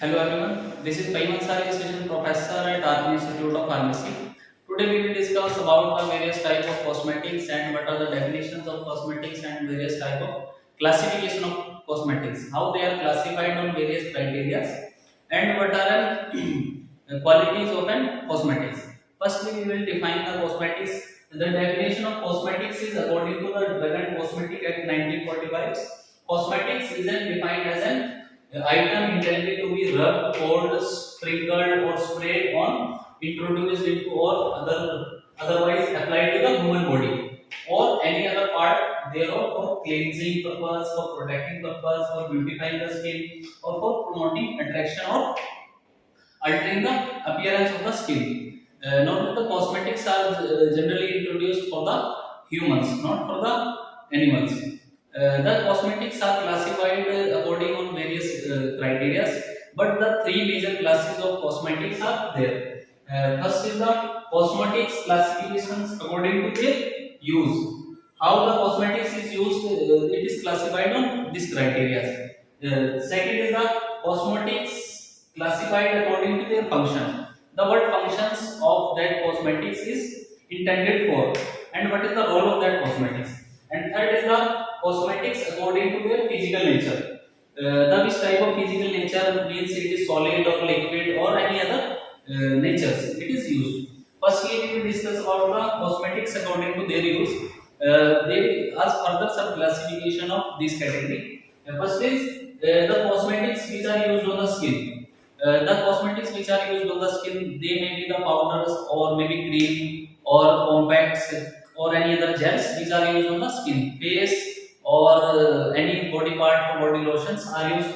Hello everyone, this is Fahim Ansari, Assistant Professor at RPIIT Institute of Pharmacy. Today we will discuss about the various type of cosmetics and what are the definitions of cosmetics and various type of classification of cosmetics, how they are classified on various criteria and what are the qualities of an cosmetics. Firstly, we will define the cosmetics. The definition of cosmetics is according to the Drug and Cosmetic Act 1945. Cosmetics is defined as an item intended to be rubbed, poured, sprinkled, or sprayed on, introduced into, or otherwise applied to the human body or any other part thereof for cleansing purpose, for protecting purpose, for beautifying the skin, or for promoting attraction or altering the appearance of the skin. Note that the cosmetics are generally introduced for the humans, not for the animals. The cosmetics are classified according on various criteria, but the three major classes of cosmetics are there. First is the cosmetics classifications according to their use. How the cosmetics is used, it is classified on this criteria. Second is the cosmetics classified according to their function. The word functions of that cosmetics is intended for, and what is the role of that cosmetics. And third is the cosmetics according to their physical nature. The which type of physical nature means it is solid or liquid or any other natures it is used. Firstly, we will discuss about the cosmetics according to their use. They ask further some classification of this category. First is the cosmetics which are used on the skin. The cosmetics which are used on the skin, they may be the powders or maybe cream or compacts or any other gels which are used on the skin. Face or any body part or body lotions are used.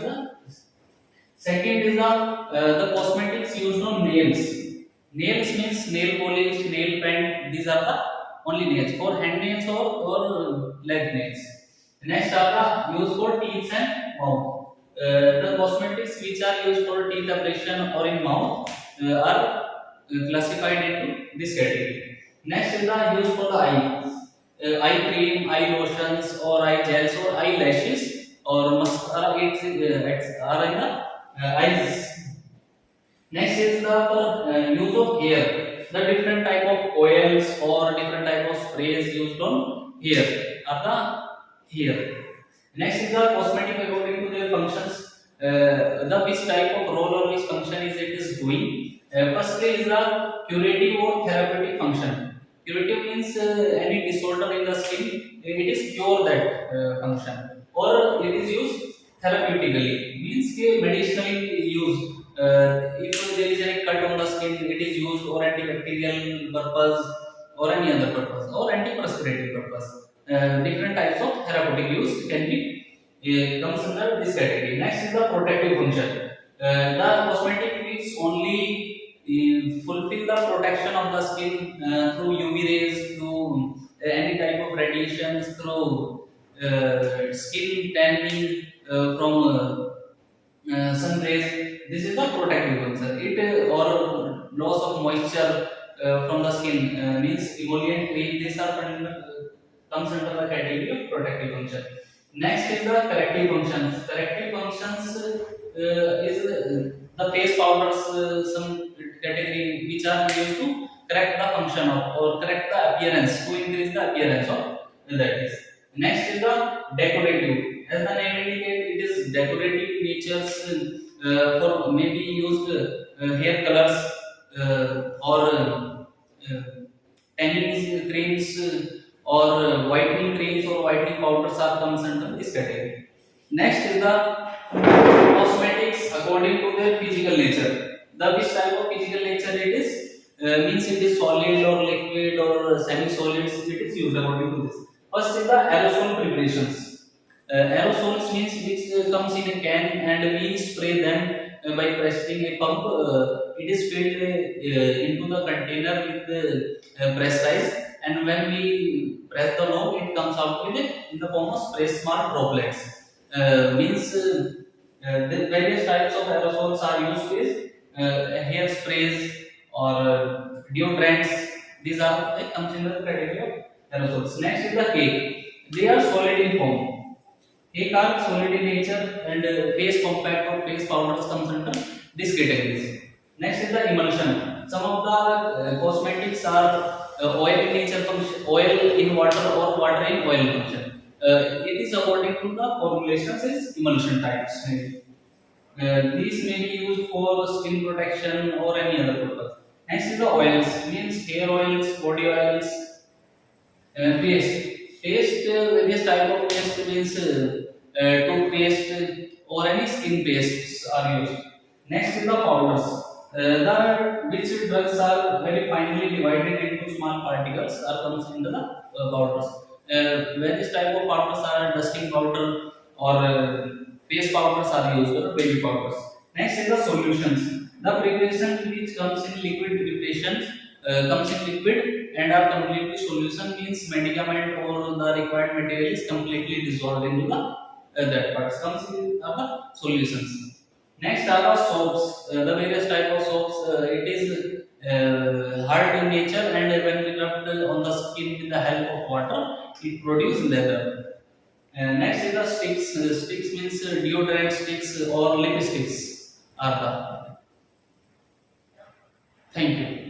Second is the cosmetics used on nails. Nails means nail polish, nail paint. These are the only nails for hand nails or leg nails. Next are the used for teeth and mouth. The cosmetics which are used for teeth abrasion or in mouth are classified into this category. Next is the used for the eyes. Eye cream, eye lotions, or eye gels, or eyelashes, or mascara. Are in the eyes. Next is the use of hair. The different type of oils or different type of sprays used on hair are the hair. Next is the cosmetic according to their functions. The which type of role or which function is it is doing. Firstly is the curative or therapeutic function. Curative means any disorder in the skin, it is cure that function, or it is used therapeutically means medicinally used. If there is any cut on the skin, it is used or antibacterial purpose or any other purpose or antiperspiratory purpose. Different types of therapeutic use can be comes under this category. Next is the protective function. The cosmetic which only fulfill the protection of the skin through UV rays, through any type of radiations, through skin tanning from sun rays. This is the protective function. It or loss of moisture from the skin means emollient cream. These are comes under the category of protective function. Next is the corrective functions. Corrective functions is the face powders, some category which are used to correct the function of or correct the appearance to increase the appearance of that is. Next is the decorative. As the name indicates, it is decorative natures for maybe used hair colors or tanning creams or whitening creams or whitening powders are comes under this category. Next is the cosmetics according to their physical nature. The which type of physical nature it is means it is solid or liquid or semi-solids. It is used according to this. First is the aerosol preparations. Aerosols means which comes in a can and we spray them by pressing a pump. It is filled into the container with pressurized, and when we press the knob, it comes out with it in the form of spray smart droplets. Means the various types of aerosols are used with hair sprays or deodorants. These are comes in the category of aerosols. Next is the cake. They are solid in form. Hair are solid in nature and face compact or face powders comes under these categories. Next is the emulsion. Some of the cosmetics are oil in nature, oil in water or water in oil function. It is according to the formulations is emulsion types. These may be used for skin protection or any other purpose. Next is the oils, means hair oils, body oils, paste. Paste, various type of paste means toothpaste or any skin pastes are used. Next is the powders. The which drugs are very finely divided into small particles are comes into the powders. Various type of powders are dusting powder or paste powders are used or baby powders. Next is the solutions. The preparation which comes in liquid preparations comes in liquid and are completely solution means medicament or the required material is completely dissolved into the that parts comes in the solutions. Next are the soaps. The various type of soaps. It is hard in nature and when we rubbed on the skin with the help of water, it produces leather. Next is the sticks. Sticks means deodorant sticks or lipsticks are the. Thank you.